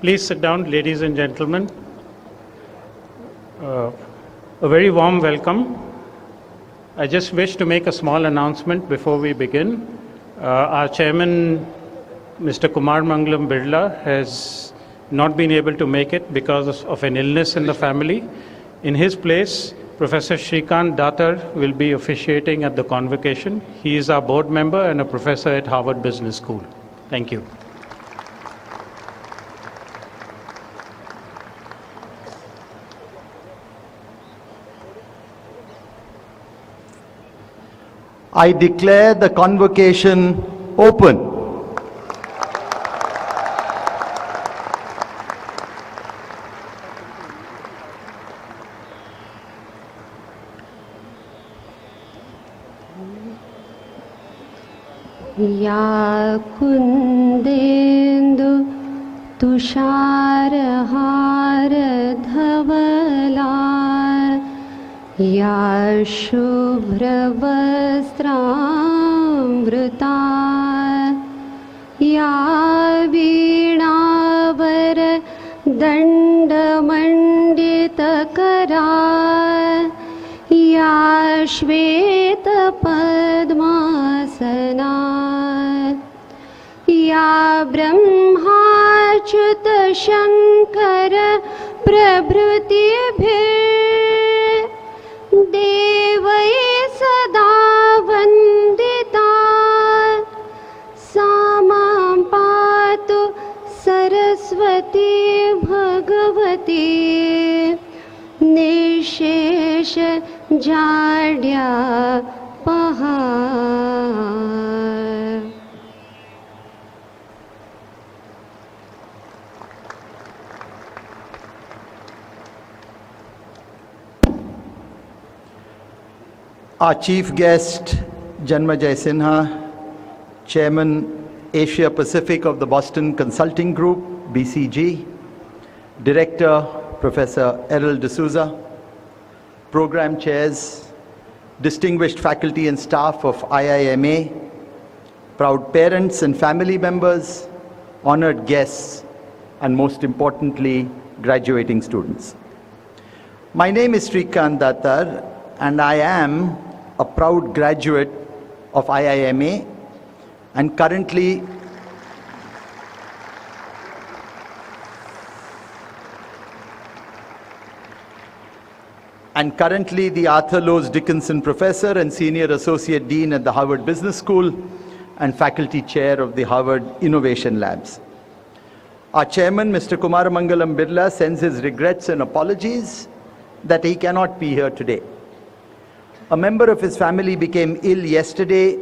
Please sit down, ladies and gentlemen. A very warm welcome. I just wish to make a small announcement before we begin. Our chairman, Mr. Kumar Mangalam Birla, has not been able to make it because of an illness in the family. In his place, Professor Shrikant Datar will be officiating at the convocation. He is our board member and a professor at Harvard Business School. Thank you. I declare the convocation open. Ya kundendu तुषारहार धवला या शुभ्रवस्त्रामृता या वीणावर दण्डमण्डितकरा या श्वेतपद्मासना या ब्रह्माच्युत शङ्कर प्रभृतिभिः देवै सदा वन्दिता सा मां पातु Saraswati Bhagwati निःशेष जाड्यापहा। Our chief guest, Janmajay Sinha, Chairman, Asia Pacific of the Boston Consulting Group, BCG, Director, Professor Errol D'Souza, Program Chairs, distinguished faculty and staff of IIMA, proud parents and family members, honored guests, and most importantly, graduating students. My name is Shrikant Datar, and I am a proud graduate of IIMA and currently the Arthur Lowes Dickinson Professor and Senior Associate Dean at the Harvard Business School and Faculty Chair of the Harvard Innovation Labs. Our Chairman, Mr. Kumar Mangalam Birla, sends his regrets and apologies that he cannot be here today. A member of his family became ill yesterday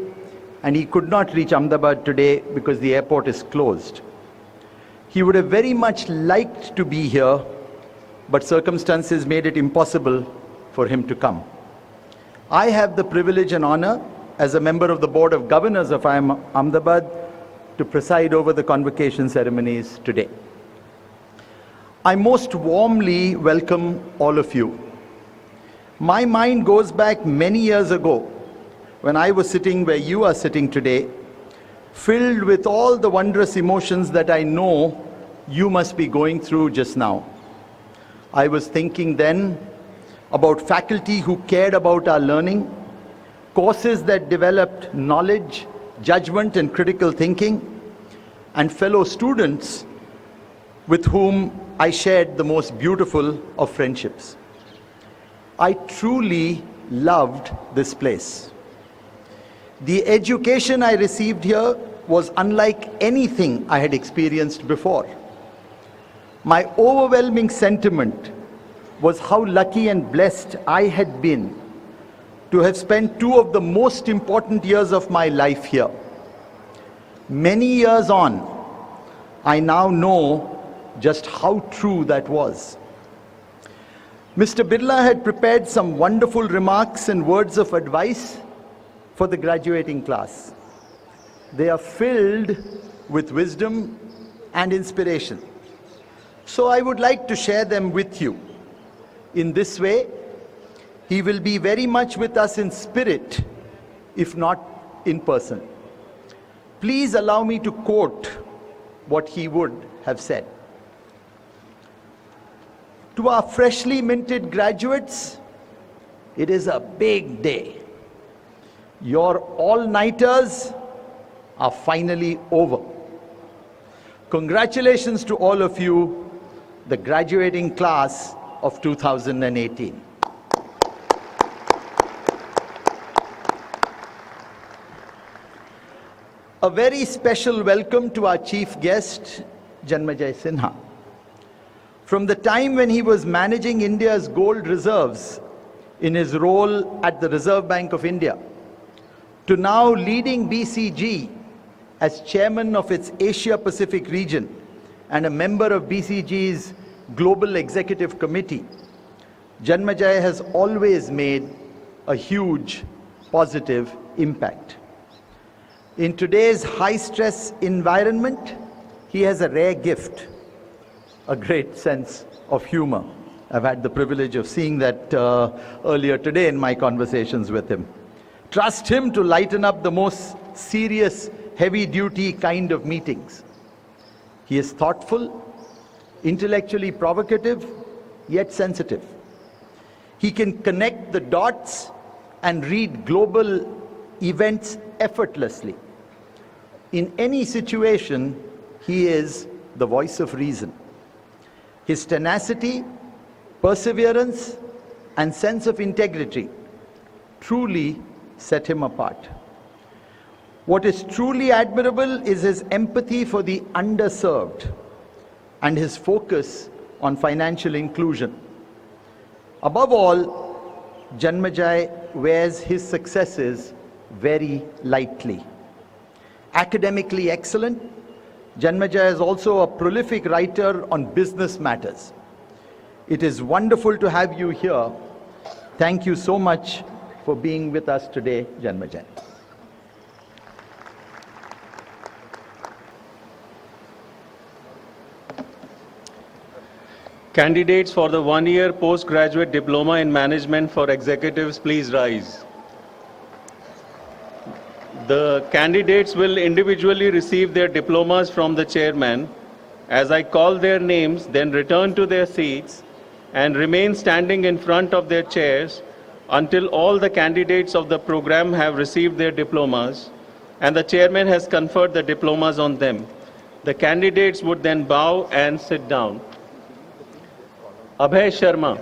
and he could not reach Ahmedabad today because the airport is closed. He would have very much liked to be here, but circumstances made it impossible for him to come. I have the privilege and honor as a member of the Board of Governors of IIM Ahmedabad to preside over the convocation ceremonies today. I most warmly welcome all of you. My mind goes back many years ago when I was sitting where you are sitting today, filled with all the wondrous emotions that I know you must be going through just now. I was thinking then about faculty who cared about our learning, courses that developed knowledge, judgment, and critical thinking, and fellow students with whom I shared the most beautiful of friendships. I truly loved this place. The education I received here was unlike anything I had experienced before. My overwhelming sentiment was how lucky and blessed I had been to have spent two of the most important years of my life here. Many years on, I now know just how true that was. Mr. Birla had prepared some wonderful remarks and words of advice for the graduating class. They are filled with wisdom and inspiration. So I would like to share them with you. In this way, he will be very much with us in spirit, if not in person. Please allow me to quote what he would have said. To our freshly minted graduates, it is a big day. Your all-nighters are finally over. Congratulations to all of you, the graduating class of 2018. A very special welcome to our chief guest, Janmejay Sinha. From the time when he was managing India's gold reserves in his role at the Reserve Bank of India, to now leading BCG as chairman of its Asia-Pacific region and a member of BCG's Global Executive Committee, Janmejay has always made a huge positive impact. In today's high-stress environment, he has a rare gift, a great sense of humor. I've had the privilege of seeing that earlier today in my conversations with him. Trust him to lighten up the most serious, heavy-duty kind of meetings. He is thoughtful, intellectually provocative, yet sensitive. He can connect the dots and read global events effortlessly. In any situation, he is the voice of reason. His tenacity, perseverance, and sense of integrity truly set him apart. What is truly admirable is his empathy for the underserved and his focus on financial inclusion. Above all, Janmejay wears his successes very lightly. Academically excellent, Janmejay is also a prolific writer on business matters. It is wonderful to have you here. Thank you so much for being with us today, Janmejay. Candidates for the one-year postgraduate diploma in management for executives, please rise. The candidates will individually receive their diplomas from the chairman. As I call their names, then return to their seats and remain standing in front of their chairs until all the candidates of the program have received their diplomas and the chairman has conferred the diplomas on them. The candidates would then bow and sit down. Abhay Sharma.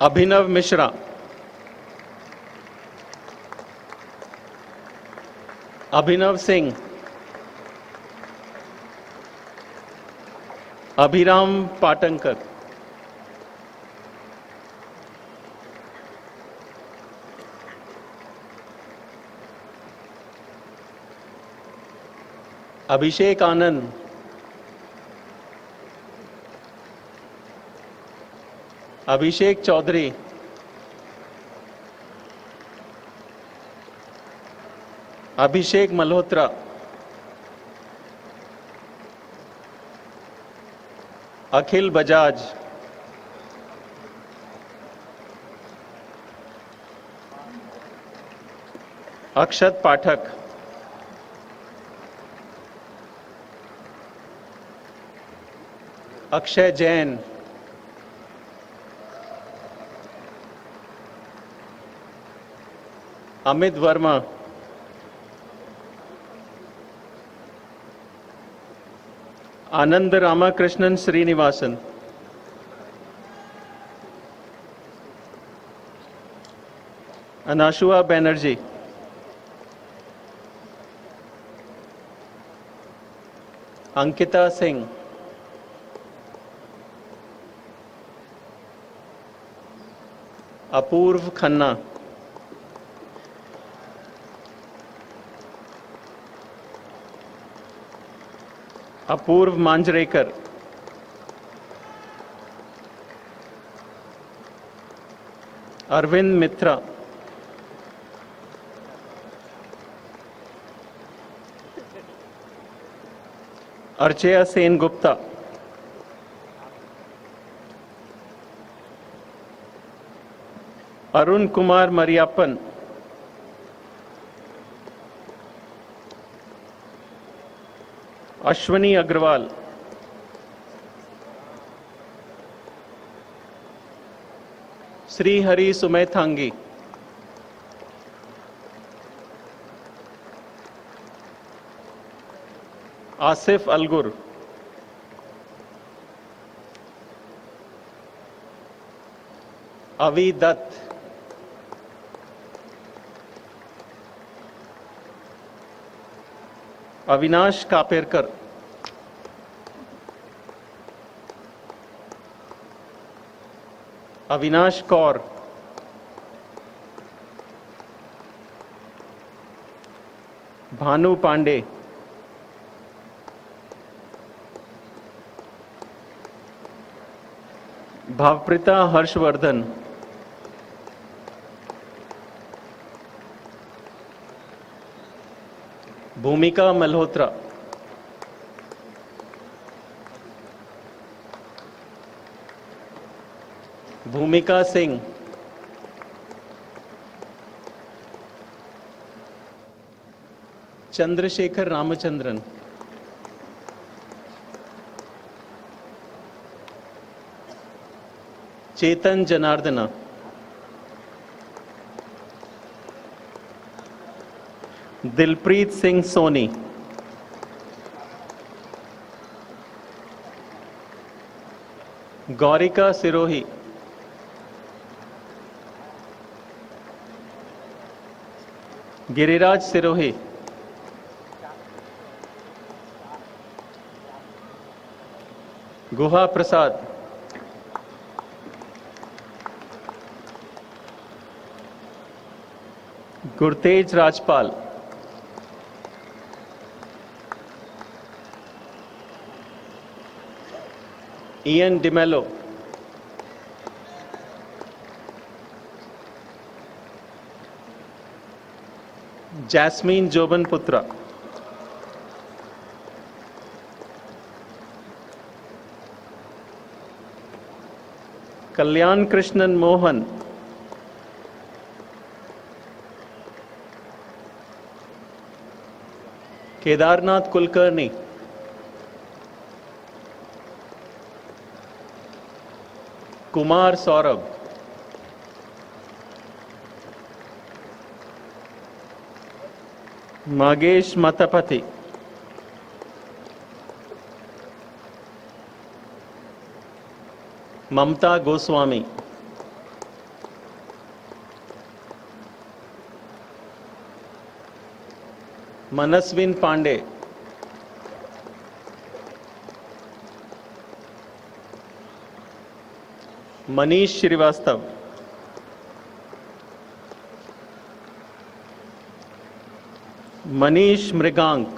Abhinav Mishra. Abhinav Singh. Abhiram Patankar. Abhishek Anand. Abhishek Chaudhary. Abhishek Malhotra. Akhil Bajaj. Akshat Pathak. Akshay Jain. Amit Verma. Anand Ramakrishnan Srinivasan. Anashua Banerjee, Ankita Singh, Apurv Khanna, Apurv Manjrekar, Arvind Mitra, Archaya Sen Gupta, Arun Kumar Mariappan, Ashwani Agrawal, Sri Hari Sumethangi, Asif Algur, Avi Dutt, Avinash Kaperkar, Avinash Kaur, Bhanu Pandey, Bhavprita Harshvardhan, Bhumika Malhotra, Bhumika Singh, Chandrasekhar Ramachandran, Chetan Janardana, Dilpreet Singh Soni, Gaurika Sirohi, Giriraj Sirohi, Guha Prasad, Gurtej Rajpal, Ian DeMello, Jasmine Joban Putra, Kalyan Krishnan Mohan, Kedarnath Kulkarni, Kumar Saurabh, Magesh Matapati, Mamta Goswami, Manaswin Pandey, Manish Srivastav, Manish Mrigank,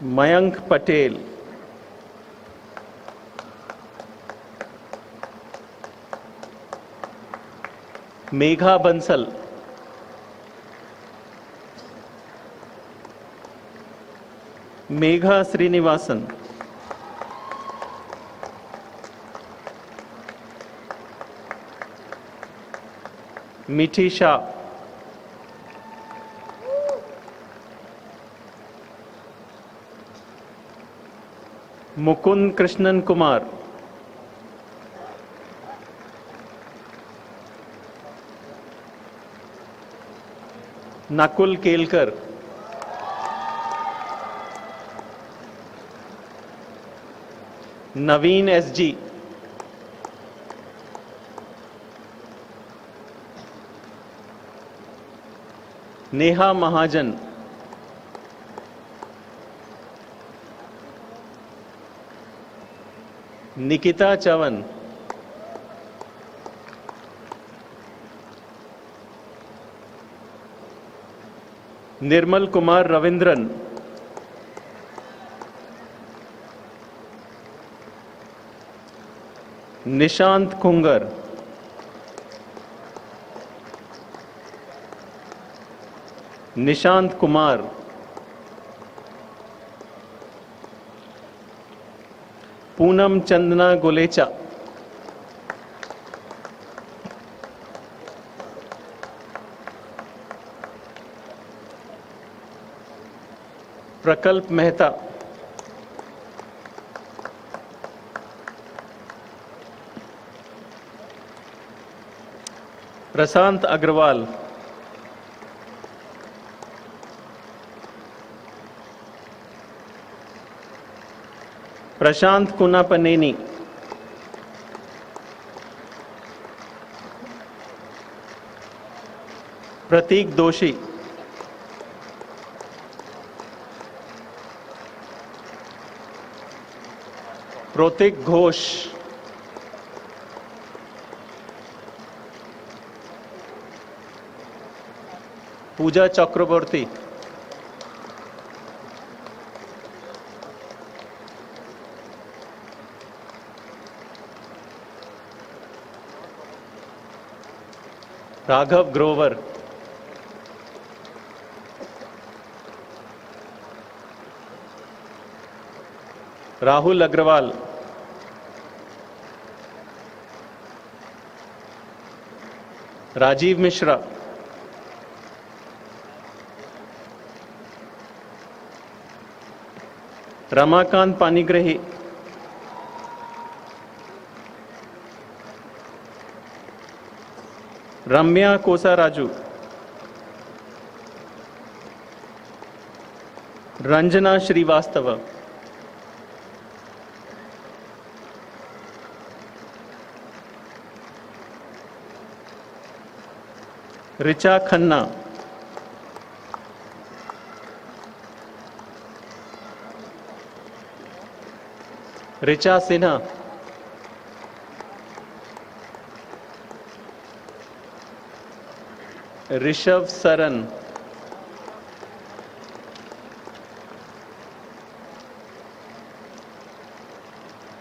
Mayank Patel, Megha Bansal, Megha Srinivasan, Mithi Shah, Mukund Krishnan Kumar, Nakul Kelkar, Naveen SG, Neha महाजन, निकिता चवन, निर्मल कुमार रविंद्रन, निशांत कुंगर, निशांत कुमार, पूनम चंदना गोलेचा, प्रकल्प मेहता, प्रशांत अग्रवाल, प्रशांत कुनापनेनी, प्रतीक दोषी, प्रोतिक घोष, पूजा चक्रवर्ती, राघव ग्रोवर, राहुल अग्रवाल, राजीव मिश्रा, रमाकांत पानीग्रही, रम्या कोसाराजू, रंजना श्रीवास्तव, ऋचा खन्ना, ऋचा सिन्हा, ऋषभ सरन,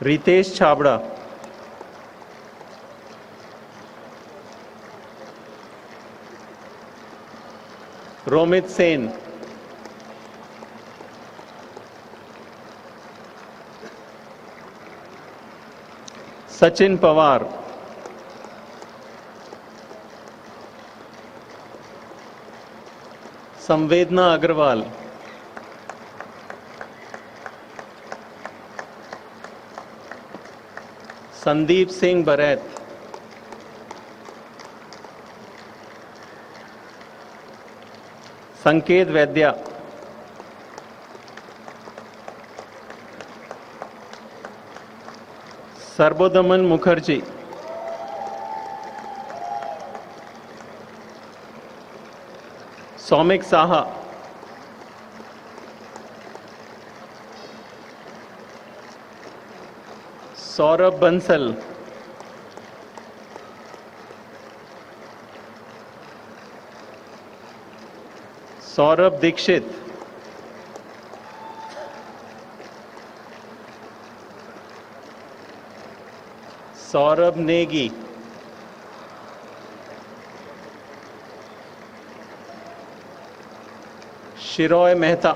रितेश छाबड़ा, रोमित सेन, सचिन पवार, संवेदना अग्रवाल, संदीप सिंह बरैत, संकेत वैद्या, सर्वोदमन मुखर्जी, सौमिक साहा, सौरभ बंसल, सौरभ दीक्षित, सौरभ नेगी, शिरोय मेहता,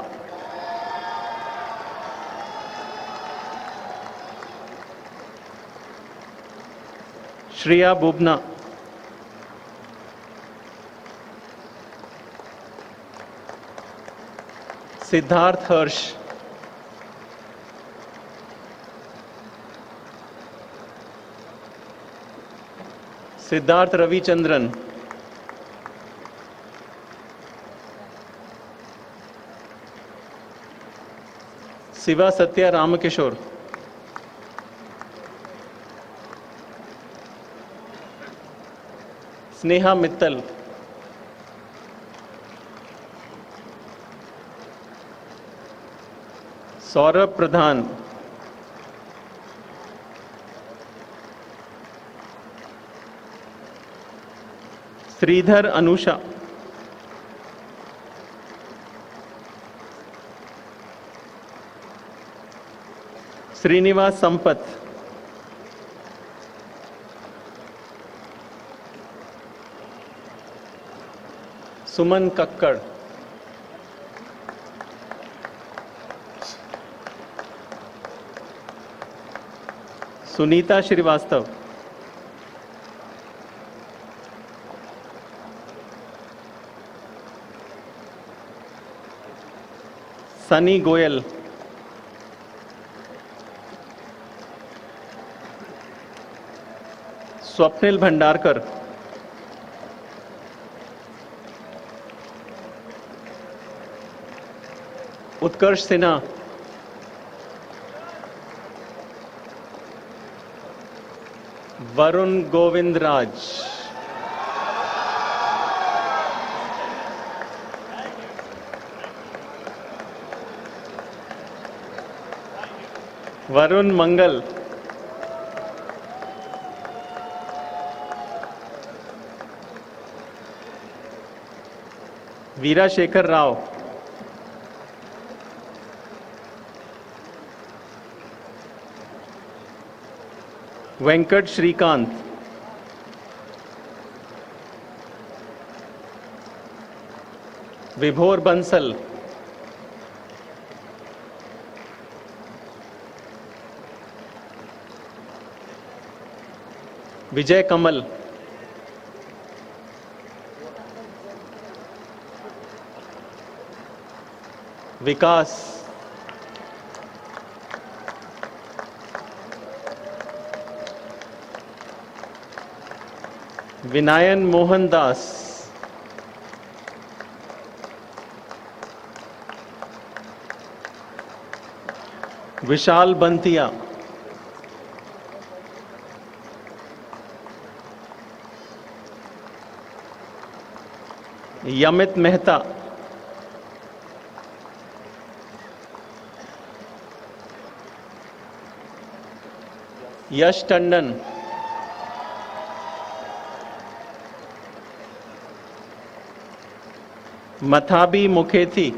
श्रिया बुबना, सिद्धार्थ हर्ष, Siddharth Ravichandran, Shiva Satya Ramkishore, Sneha Mittal, Saurabh Pradhan, Sridhar Anusha, Srinivas Sampath, Suman Kakkar, Sunita Srivastav, Sunny Goyal, Swapnil Bhandarkar, Utkarsh Sinha, Varun Govind Raj, Varun Mangal, Veera Shekhar Rao, Venkat Shrikant, Vibhor Bansal, Vijay Kamal, Vikas, Vinayan Mohan Das, Vishal Bantiya, Yamit Mehta, Yash Tandon, Mathabi Mukhethi,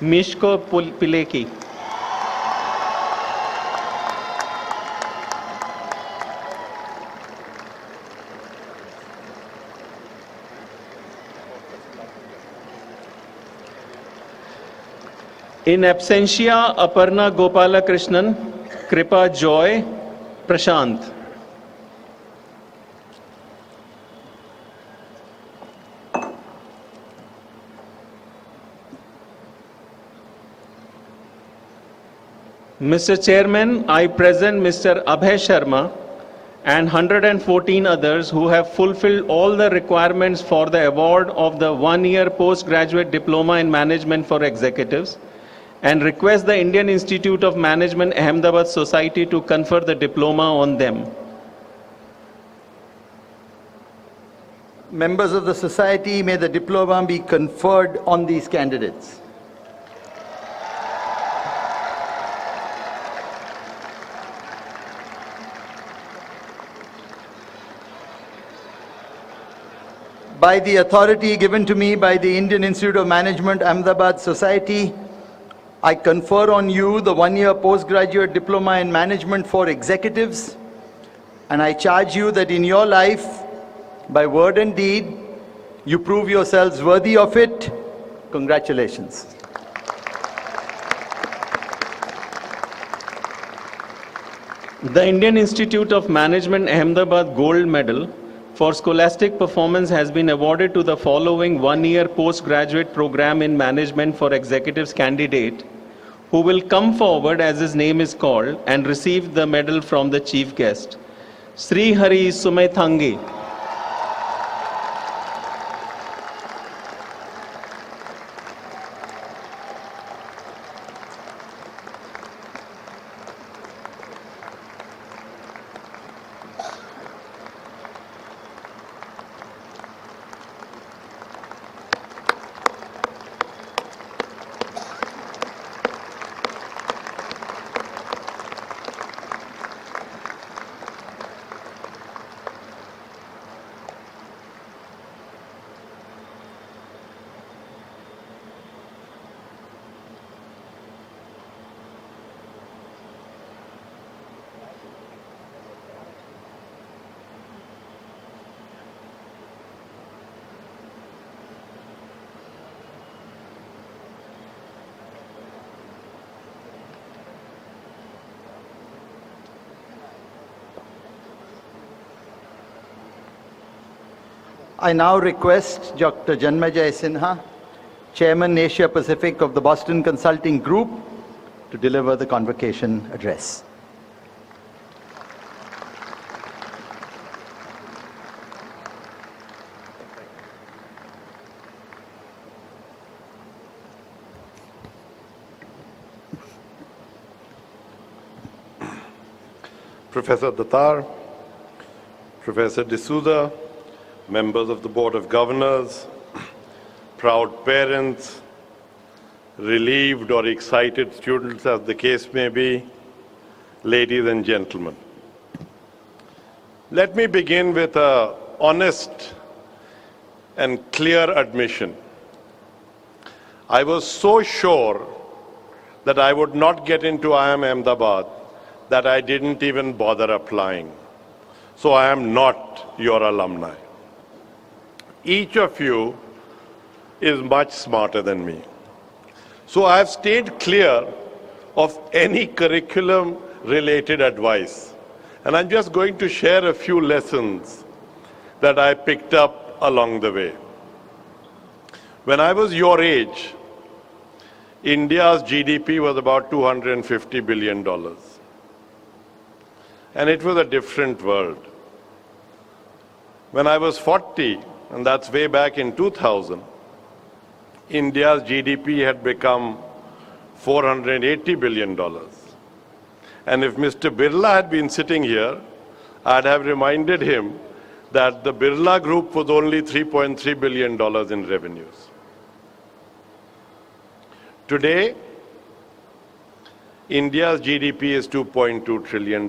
Mishko Pileki, in absentia Aparna Gopalakrishnan, Kripa Joy, Prashant. Mr. Chairman, I present Mr. Abhay Sharma and 114 others who have fulfilled all the requirements for the award of the one-year postgraduate diploma in management for executives and request the Indian Institute of Management Ahmedabad Society to confer the diploma on them. Members of the society, may the diploma be conferred on these candidates. By the authority given to me by the Indian Institute of Management Ahmedabad Society, I confer on you the one-year postgraduate diploma in management for executives, and I charge you that in your life, by word and deed, you prove yourselves worthy of it. Congratulations. The Indian Institute of Management Ahmedabad Gold Medal for scholastic performance has been awarded to the following one-year postgraduate program in management for executives candidate who will come forward as his name is called and receive the medal from the chief guest. Sri Hari Sumethangi, I now request Dr. Janmejay Sinha, Chairman Asia Pacific of the Boston Consulting Group, to deliver the convocation address. Professor Datar, Professor D'Souza, members of the Board of Governors, proud parents, relieved or excited students as the case may be, ladies and gentlemen. Let me begin with an honest and clear admission. I was so sure that I would not get into IIM Ahmedabad that I didn't even bother applying. So I am not your alumni. Each of you is much smarter than me. So I have stayed clear of any curriculum-related advice. And I'm just going to share a few lessons that I picked up along the way. When I was your age, India's GDP was about $250 billion. And it was a different world. When I was 40, and that's way back in 2000, India's GDP had become $480 billion. And if Mr. Birla had been sitting here, I'd have reminded him that the Birla Group was only $3.3 billion in revenues. Today, India's GDP is $2.2 trillion.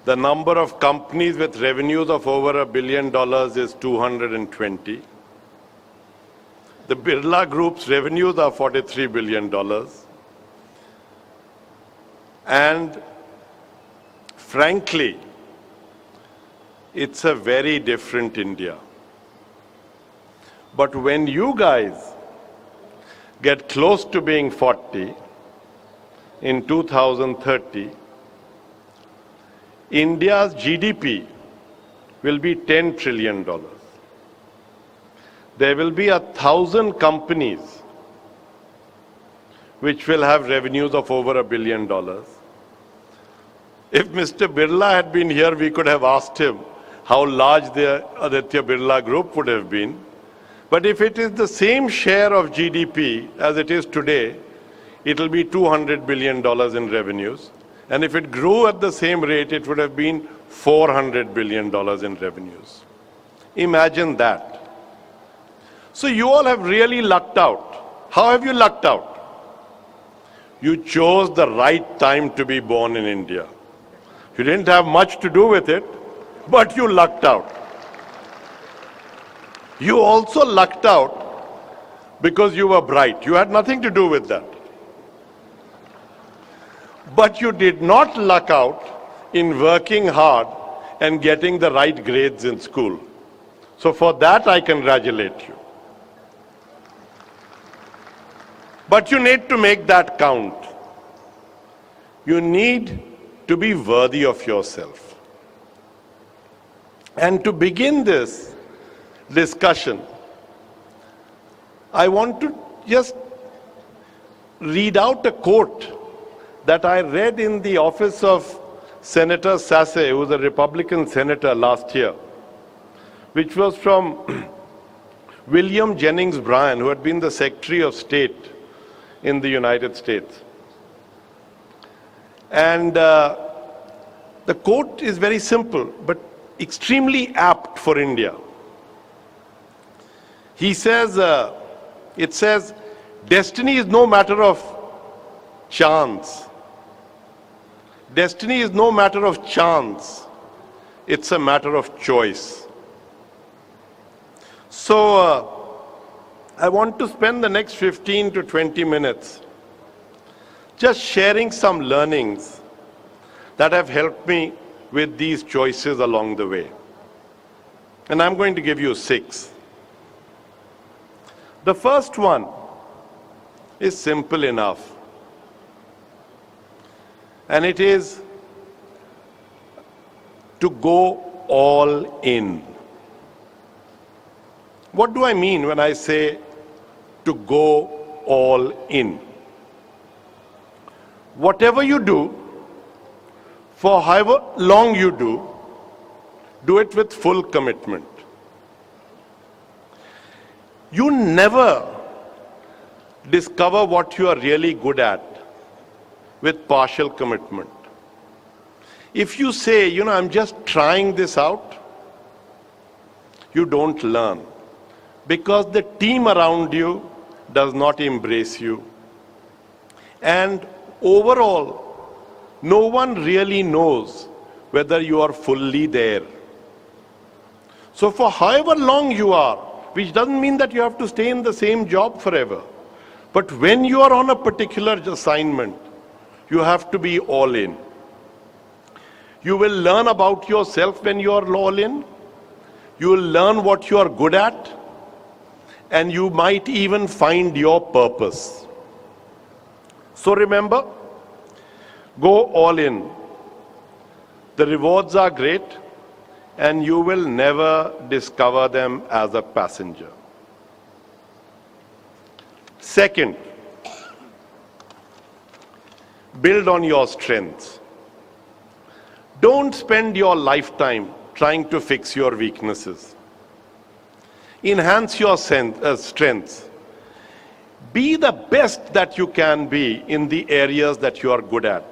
The number of companies with revenues of over $1 billion is 220. The Birla Group's revenues are $43 billion. And frankly, it's a very different India. But when you guys get close to being 40, in 2030, India's GDP will be $10 trillion. There will be 1,000 companies which will have revenues of over $1 billion. If Mr. Birla had been here, we could have asked him how large the Aditya Birla Group would have been. But if it is the same share of GDP as it is today, it will be $200 billion in revenues. And if it grew at the same rate, it would have been $400 billion in revenues. Imagine that. So you all have really lucked out. How have you lucked out? You chose the right time to be born in India. You didn't have much to do with it, but you lucked out. You also lucked out because you were bright. You had nothing to do with that. But you did not luck out in working hard and getting the right grades in school. So for that, I congratulate you. But you need to make that count. You need to be worthy of yourself. And to begin this discussion, I want to just read out a quote that I read in the office of Senator Sasse, who was a Republican senator last year, which was from William Jennings Bryan, who had been the Secretary of State in the United States. And the quote is very simple, but extremely apt for India. He says, it says, destiny is no matter of chance. Destiny is no matter of chance. It's a matter of choice. So I want to spend the next 15 to 20 minutes just sharing some learnings that have helped me with these choices along the way. And I'm going to give you 6. The first one is simple enough. And it is to go all in. What do I mean when I say to go all in? Whatever you do, for however long you do it with full commitment. You never discover what you are really good at with partial commitment. If you say, I'm just trying this out, you don't learn because the team around you does not embrace you. And overall, no one really knows whether you are fully there. So for however long you are, which doesn't mean that you have to stay in the same job forever, but when you are on a particular assignment, you have to be all in. You will learn about yourself when you are all in. You will learn what you are good at, and you might even find your purpose. So remember, go all in. The rewards are great, and you will never discover them as a passenger. Second, build on your strengths. Don't spend your lifetime trying to fix your weaknesses. Enhance your strengths. Be the best that you can be in the areas that you are good at.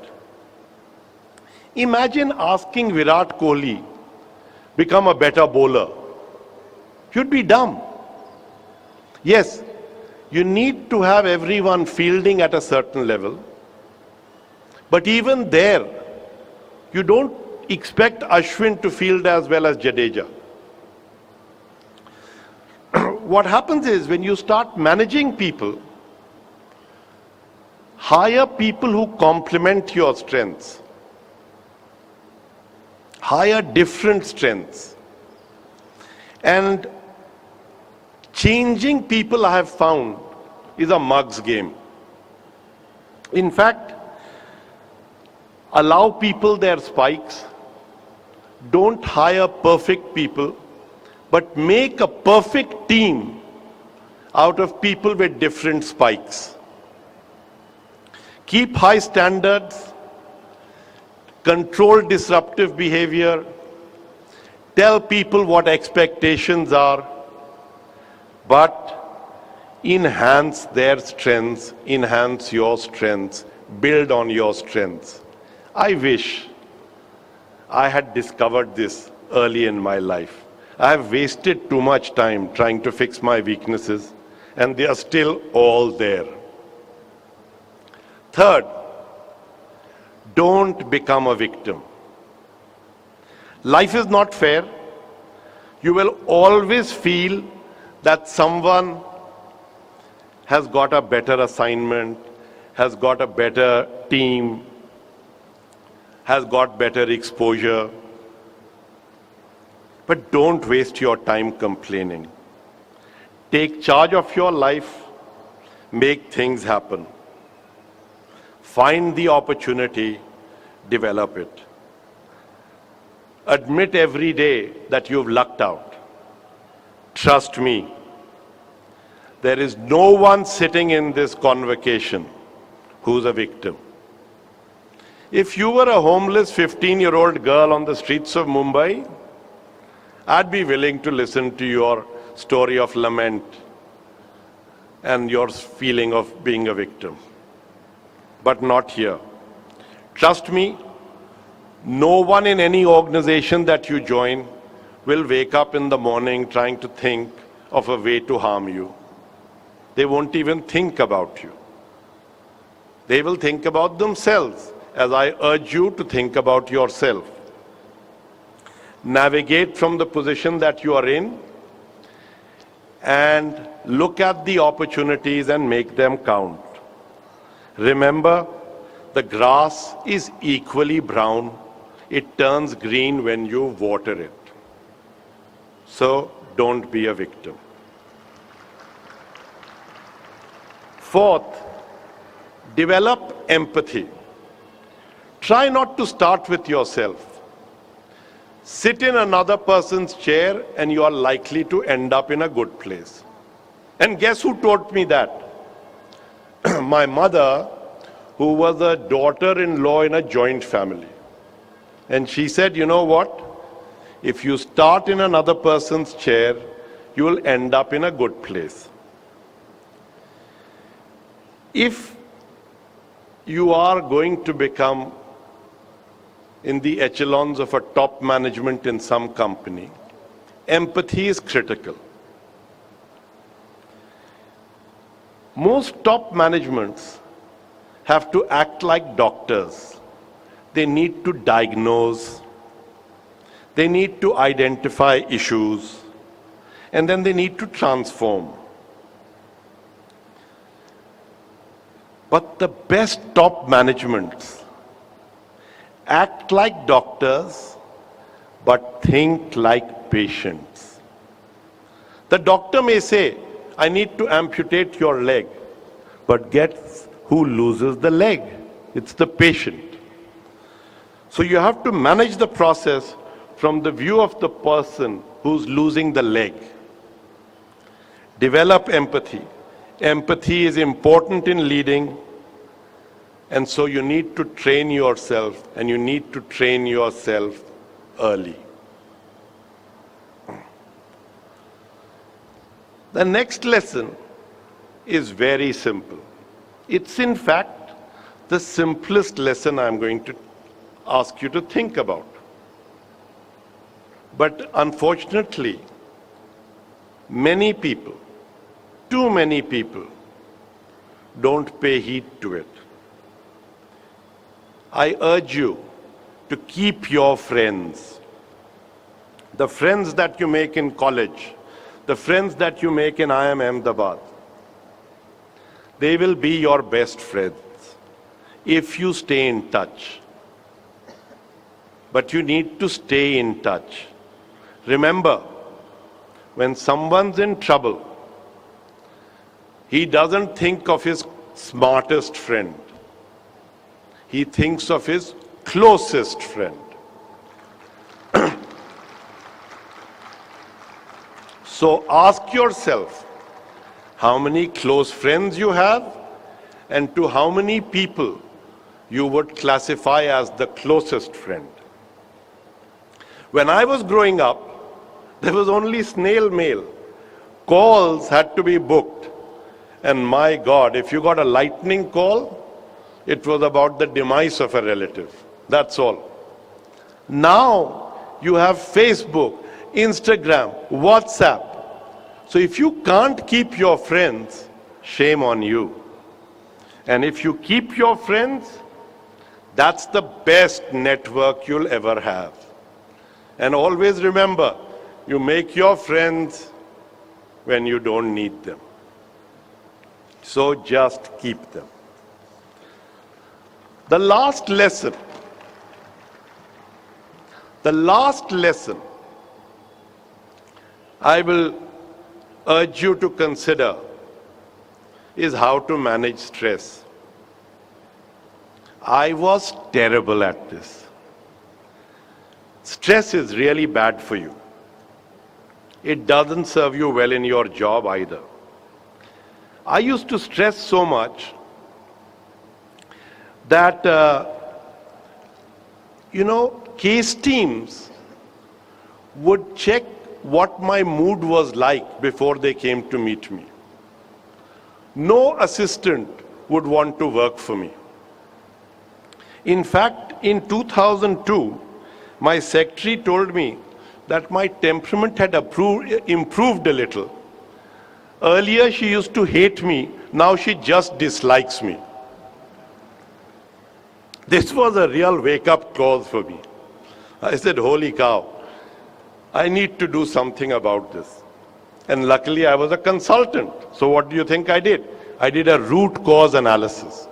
Imagine asking Virat Kohli, become a better bowler. You'd be dumb. Yes, you need to have everyone fielding at a certain level. But even there, you don't expect Ashwin to field as well as Jadeja. What happens is when you start managing people, hire people who complement your strengths. Hire different strengths. And changing people, I have found, is a mug's game. In fact, allow people their spikes. Don't hire perfect people, but make a perfect team out of people with different spikes. Keep high standards, control disruptive behavior, tell people what expectations are, but enhance their strengths, enhance your strengths, build on your strengths. I wish I had discovered this early in my life. I have wasted too much time trying to fix my weaknesses, and they are still all there. Third, don't become a victim. Life is not fair. You will always feel that someone has got a better assignment, has got a better team, has got better exposure. But don't waste your time complaining. Take charge of your life, make things happen. Find the opportunity, develop it. Admit every day that you've lucked out. Trust me, there is no one sitting in this convocation who's a victim. If you were a homeless 15-year-old girl on the streets of Mumbai, I'd be willing to listen to your story of lament and your feeling of being a victim. But not here. Trust me, no one in any organization that you join will wake up in the morning trying to think of a way to harm you. They won't even think about you. They will think about themselves, as I urge you to think about yourself. Navigate from the position that you are in and look at the opportunities and make them count. Remember, the grass is equally brown. It turns green when you water it. So don't be a victim. Fourth, develop empathy. Try not to start with yourself. sit in another person's chair and you are likely to end up in a good place. And guess who taught me that? My mother, who was a daughter-in-law in a joint family. And she said, you know what? If you start in another person's chair, you will end up in a good place. If you are going to become in the echelons of a top management in some company, empathy is critical. Most top managements have to act like doctors. They need to diagnose, they need to identify issues, and then they need to transform. But the best top managements act like doctors, but think like patients. The doctor may say, I need to amputate your leg, but guess who loses the leg? It's the patient. So you have to manage the process from the view of the person who's losing the leg. Develop empathy. Empathy is important in leading, and so you need to train yourself, and you need to train yourself early. The next lesson is very simple. It's in fact the simplest lesson I'm going to ask you to think about. But unfortunately, many people, too many people, don't pay heed to it. I urge you to keep your friends. The friends that you make in college, the friends that you make in IIM Ahmedabad, they will be your best friends if you stay in touch. But you need to stay in touch. Remember, when someone's in trouble, he doesn't think of his smartest friend. He thinks of his closest friend. So ask yourself how many close friends you have and to how many people you would classify as the closest friend. When I was growing up, there was only snail mail. Calls had to be booked. And my God, if you got a lightning call, it was about the demise of a relative. That's all. Now you have Facebook, Instagram, WhatsApp. So if you can't keep your friends, shame on you. And if you keep your friends, that's the best network you'll ever have. And always remember, you make your friends when you don't need them. So just keep them. The last lesson I will urge you to consider is how to manage stress. I was terrible at this. Stress is really bad for you. It doesn't serve you well in your job either. I used to stress so much that, case teams would check what my mood was like before they came to meet me. No assistant would want to work for me. In fact, in 2002, my secretary told me that my temperament had improved a little. Earlier, she used to hate me. Now she just dislikes me. This was a real wake-up call for me. I said, holy cow, I need to do something about this. And luckily, I was a consultant. So what do you think I did? I did a root cause analysis.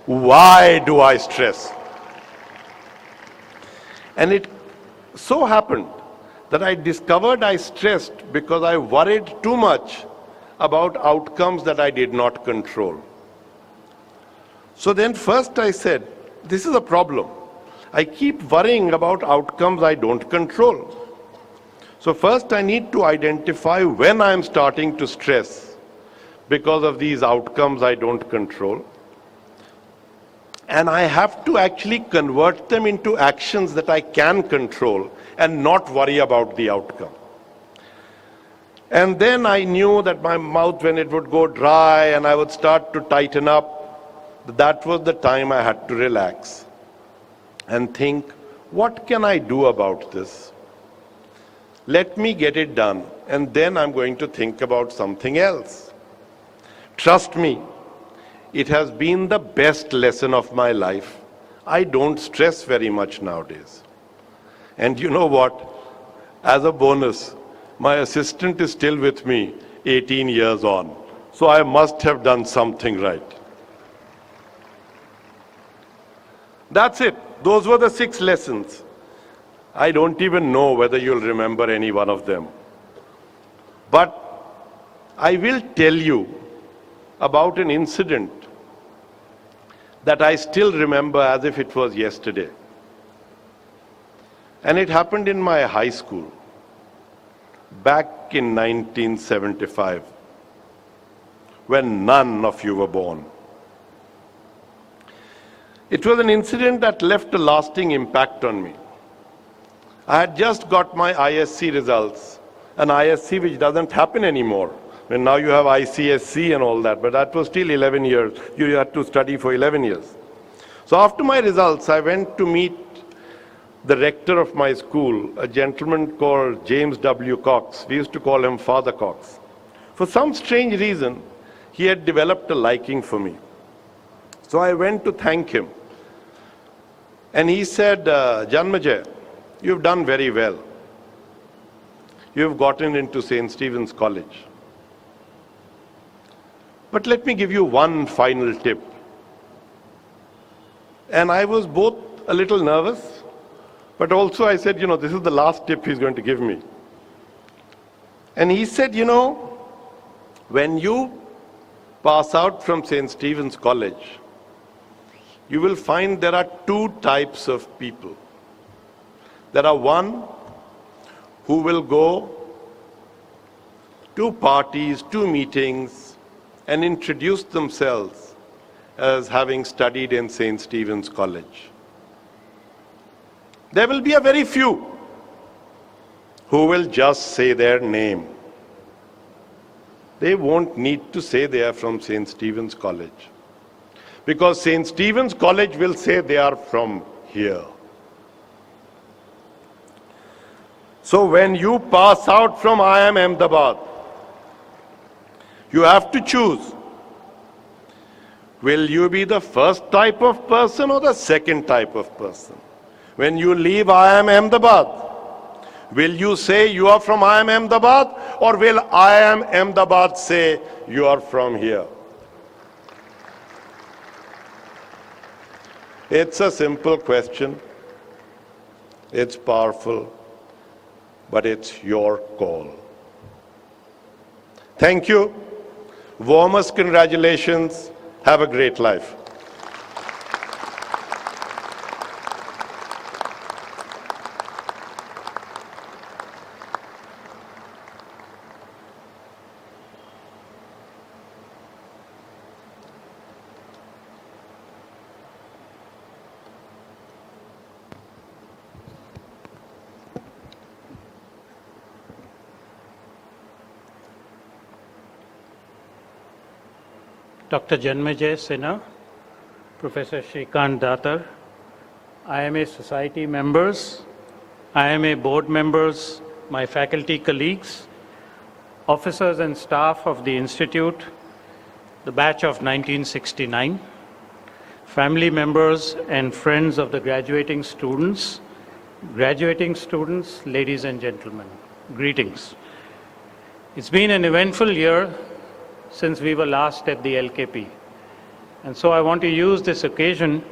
Why do I stress? And it so happened that I discovered I stressed because I worried too much about outcomes that I did not control. So then first I said, this is a problem. I keep worrying about outcomes I don't control. So first I need to identify when I'm starting to stress because of these outcomes I don't control. And I have to actually convert them into actions that I can control and not worry about the outcome. And then I knew that my mouth, when it would go dry and I would start to tighten up, that was the time I had to relax and think, what can I do about this? Let me get it done, and then I'm going to think about something else. Trust me, it has been the best lesson of my life. I don't stress very much nowadays. And you know what? As a bonus, my assistant is still with me 18 years on. So I must have done something right. That's it. Those were the 6 lessons. I don't even know whether you'll remember any one of them. But I will tell you about an incident that I still remember as if it was yesterday. And it happened in my high school, back in 1975, when none of you were born. It was an incident that left a lasting impact on me. I had just got my ISC results, an ISC which doesn't happen anymore. And now you have ICSC and all that, but that was still 11 years. You had to study for 11 years. So after my results, I went to meet the rector of my school, a gentleman called James W. Cox. We used to call him Father Cox. For some strange reason, he had developed a liking for me. So I went to thank him. And he said, Janmajay, you've done very well. You've gotten into St. Stephen's College. But let me give you one final tip. And I was both a little nervous, but also I said, this is the last tip he's going to give me. And he said, when you pass out from St. Stephen's College, you will find there are 2 types of people. There are one who will go to parties, to meetings, and introduce themselves as having studied in St. Stephen's College. There will be a very few who will just say their name. They won't need to say they are from St. Stephen's College, because St. Stephen's College will say they are from here. So when you pass out from IIM Ahmedabad, you have to choose. Will you be the first type of person or the second type of person? When you leave IIM Ahmedabad, will you say you are from IIM Ahmedabad, or will IIM Ahmedabad say you are from here? It's a simple question. It's powerful, but it's your call. Thank you. Warmest congratulations. Have a great life. Dr. Janmajay Sinha, Professor Shrikant Datar, IIMA Society members, IIMA board members, my faculty colleagues, officers and staff of the Institute, the batch of 1969, family members and friends of the graduating students, ladies and gentlemen, greetings. It's been an eventful year since we were last at the LKP. And so I want to use this occasion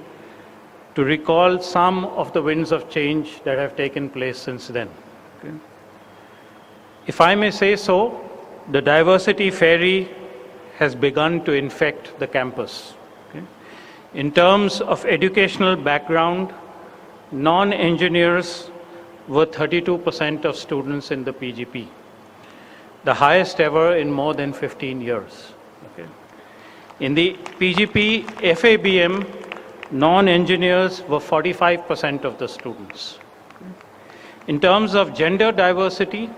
to recall some of the winds of change that have taken place since then. Okay. If I may say so, the diversity fairy has begun to infect the campus. Okay. In terms of educational background, Non-engineers were 32% of students in the PGP, the highest ever in more than 15 years. Okay. In the PGP FABM, non-engineers were 45% of the students. In terms of gender diversity,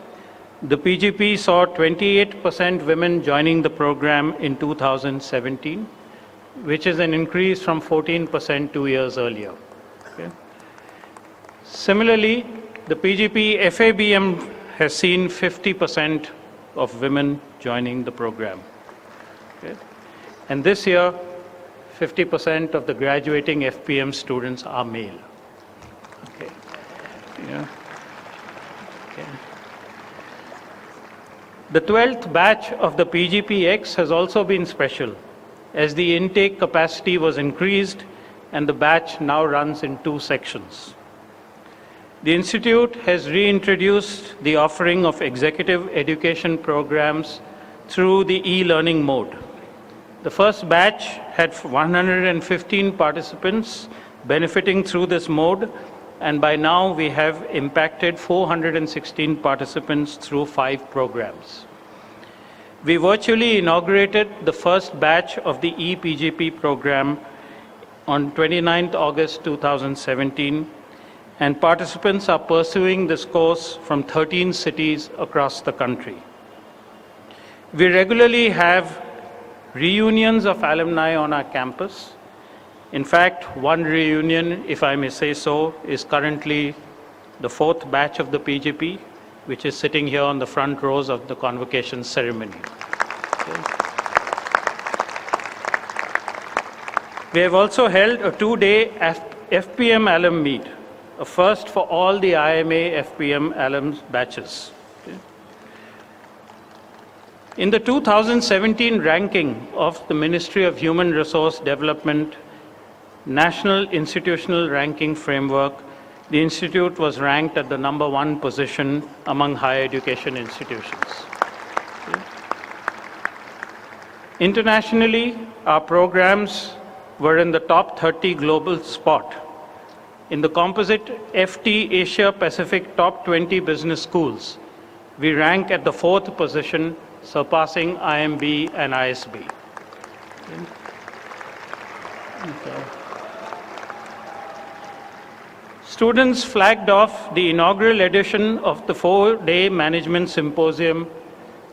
the PGP saw 28% women joining the program in 2017, which is an increase from 14% 2 years earlier. Okay. Similarly, the PGP FABM has seen 50% of women joining the program. Okay. And this year, 50% of the graduating FPM students are male. Okay. Yeah. Okay. The 12th batch of the PGPX has also been special, as the intake capacity was increased and the batch now runs in 2 sections. The Institute has reintroduced the offering of executive education programs through the e-learning mode. The first batch had 115 participants benefiting through this mode, and by now we have impacted 416 participants through 5 programs. We virtually inaugurated the first batch of the ePGP program on 29th August 2017, and participants are pursuing this course from 13 cities across the country. We regularly have reunions of alumni on our campus. In fact, one reunion, if I may say so, is currently the 4th batch of the PGP, which is sitting here on the front rows of the convocation ceremony. Okay. We have also held a 2-day FPM alum meet, a first for all the IIMA FPM alum batches. Okay. In the 2017 ranking of the Ministry of Human Resource Development National Institutional Ranking Framework, the Institute was ranked at the number 1 position among higher education institutions. Okay. Internationally, our programs were in the top 30 global spot. In the composite FT Asia Pacific top 20 business schools, we rank at the 4th position, surpassing IMB and ISB. Okay. Students flagged off the inaugural edition of the 4-day management symposium,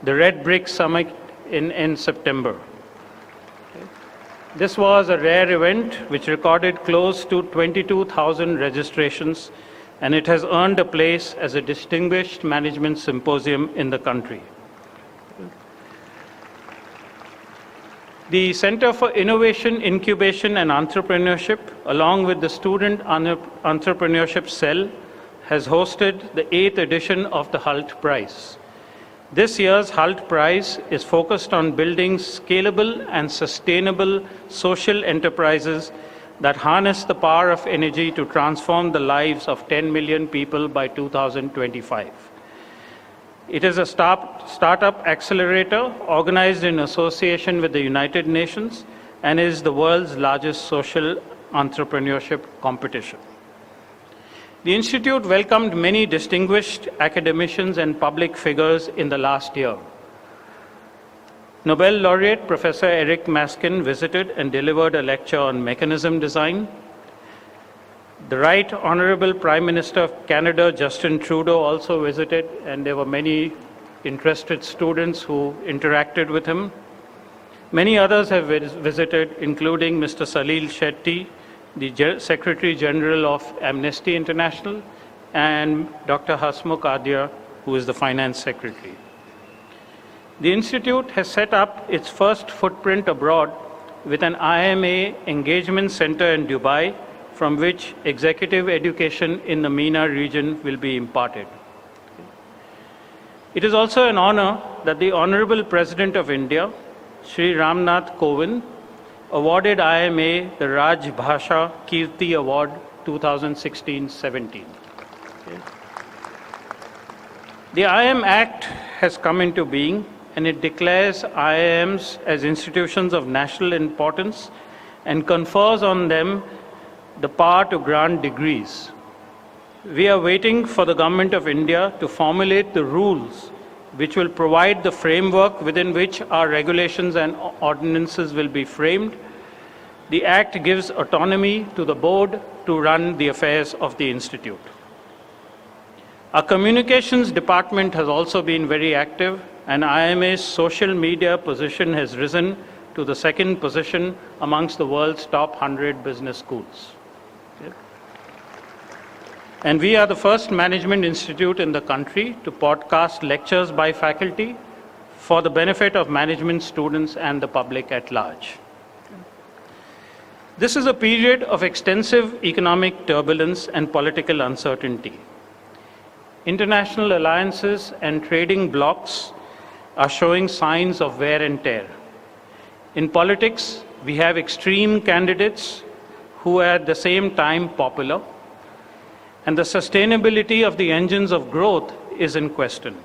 the Red Brick Summit in September. Okay. This was a rare event which recorded close to 22,000 registrations, and it has earned a place as a distinguished management symposium in the country. The Center for Innovation, Incubation and Entrepreneurship, along with the Student Entrepreneurship Cell, has hosted the 8th edition of the HALT Prize. This year's HALT Prize is focused on building scalable and sustainable social enterprises that harness the power of energy to transform the lives of 10 million people by 2025. It is a startup accelerator organized in association with the United Nations and is the world's largest social entrepreneurship competition. The Institute welcomed many distinguished academicians and public figures in the last year. Nobel laureate Professor Eric Maskin visited and delivered a lecture on mechanism design. The Right Honorable Prime Minister of Canada, Justin Trudeau, also visited, and there were many interested students who interacted with him. Many others have visited, including Mr. Salil Shetty, the Secretary General of Amnesty International, and Dr. Hasmukh Adhia, who is the Finance Secretary. The Institute has set up its first footprint abroad with an IIMA engagement center in Dubai, from which executive education in the MENA region will be imparted. It is also an honor that the Honorable President of India, Shri Ramnath Kovind, awarded IIMA the Raj Bhasha Kirti Award 2016-17. The IIM Act has come into being, and it declares IIMs as institutions of national importance and confers on them the power to grant degrees. We are waiting for the Government of India to formulate the rules which will provide the framework within which our regulations and ordinances will be framed. The Act gives autonomy to the board to run the affairs of the Institute. Our communications department has also been very active, and IIMA's social media position has risen to the second position amongst the world's top 100 business schools. Okay. And we are the first management institute in the country to podcast lectures by faculty for the benefit of management students and the public at large. This is a period of extensive economic turbulence and political uncertainty. International alliances and trading blocs are showing signs of wear and tear. In politics, we have extreme candidates who are at the same time popular, and the sustainability of the engines of growth is in question.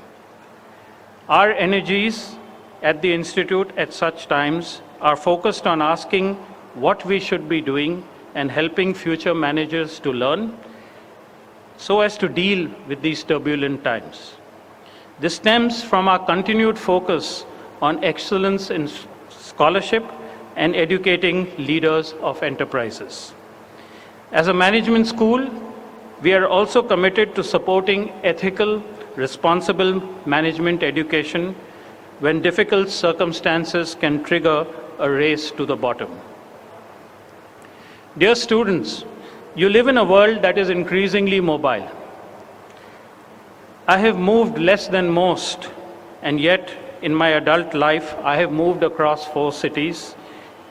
Our energies at the Institute at such times are focused on asking what we should be doing and helping future managers to learn so as to deal with these turbulent times. This stems from our continued focus on excellence in scholarship and educating leaders of enterprises. As a management school, we are also committed to supporting ethical, responsible management education when difficult circumstances can trigger a race to the bottom. Dear students, you live in a world that is increasingly mobile. I have moved less than most, and yet in my adult life, I have moved across 4 cities,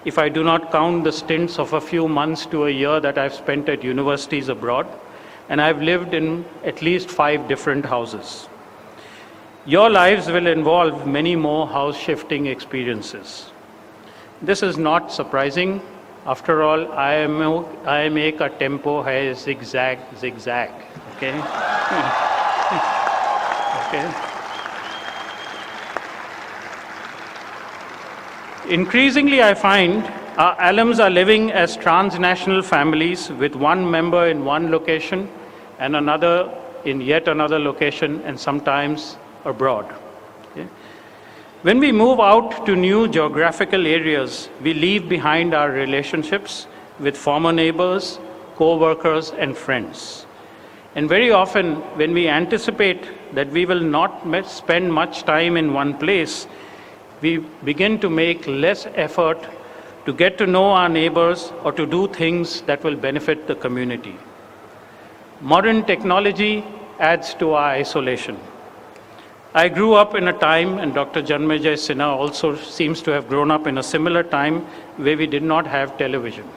if I do not count the stints of a few months to a year that I've spent at universities abroad, and I've lived in at least 5 different houses. Your lives will involve many more house-shifting experiences. This is not surprising. After all, IIMA ka tempo hai zigzag, zigzag, okay? Okay. Increasingly, I find our alums are living as transnational families with one member in one location and another in yet another location, and sometimes abroad. Okay? When we move out to new geographical areas, we leave behind our relationships with former neighbors, co-workers, and friends. And very often, when we anticipate that we will not spend much time in one place, we begin to make less effort to get to know our neighbors or to do things that will benefit the community. Modern technology adds to our isolation. I grew up in a time, and Dr. Janmejay Sinha also seems to have grown up in a similar time, where we did not have television.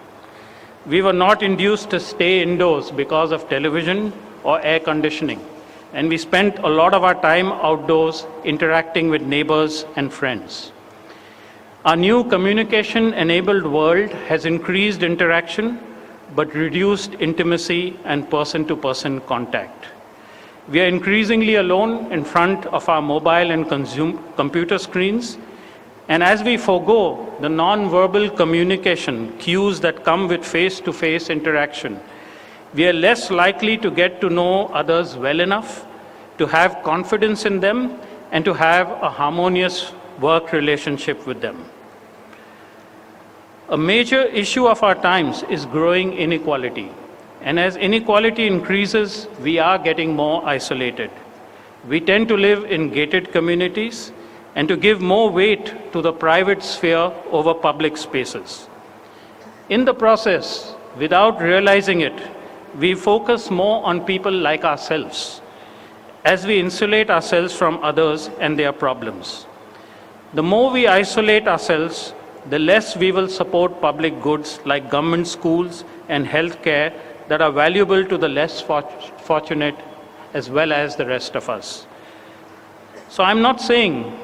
We were not induced to stay indoors because of television or air conditioning, and we spent a lot of our time outdoors interacting with neighbors and friends. Our new communication-enabled world has increased interaction, but reduced intimacy and person-to-person contact. We are increasingly alone in front of our mobile and computer screens, and as we forego the non-verbal communication cues that come with face-to-face interaction, we are less likely to get to know others well enough, to have confidence in them, and to have a harmonious work relationship with them. A major issue of our times is growing inequality. And as inequality increases, we are getting more isolated. We tend to live in gated communities and to give more weight to the private sphere over public spaces. In the process, without realizing it, we focus more on people like ourselves as we insulate ourselves from others and their problems. The more we isolate ourselves, the less we will support public goods like government schools and healthcare that are valuable to the less fortunate as well as the rest of us. So I'm not saying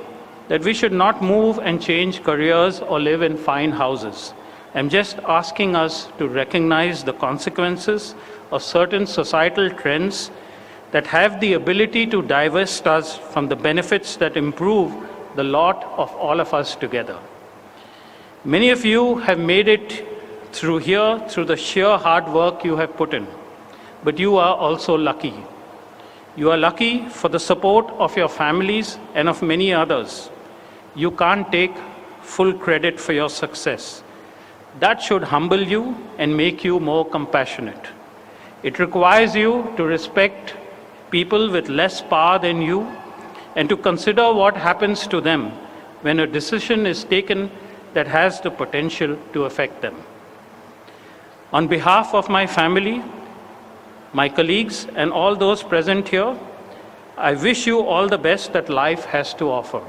that we should not move and change careers or live in fine houses. I'm just asking us to recognize the consequences of certain societal trends that have the ability to divest us from the benefits that improve the lot of all of us together. Many of you have made it through here through the sheer hard work you have put in. but you are also lucky. You are lucky for the support of your families and of many others. You can't take full credit for your success. That should humble you and make you more compassionate. It requires you to respect people with less power than you and to consider what happens to them when a decision is taken that has the potential to affect them. On behalf of my family, my colleagues, and all those present here, I wish you all the best that life has to offer.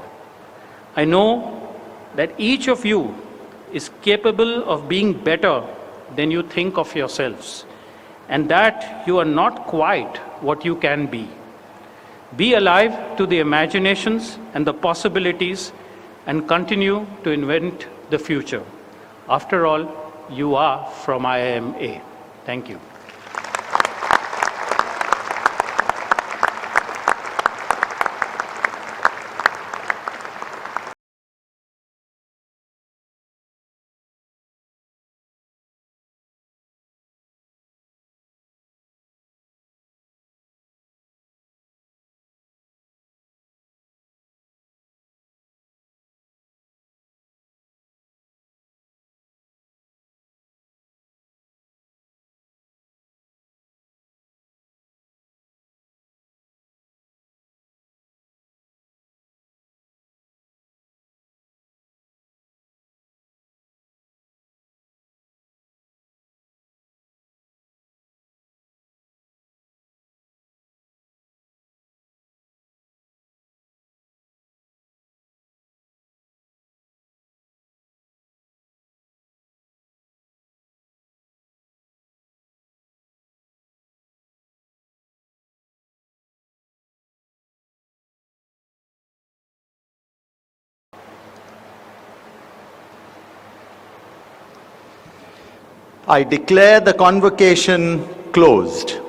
I know that each of you is capable of being better than you think of yourselves, and that you are not quite what you can be. Be alive to the imaginations and the possibilities and continue to invent the future. After all, you are from IIMA. Thank you. I declare the convocation closed.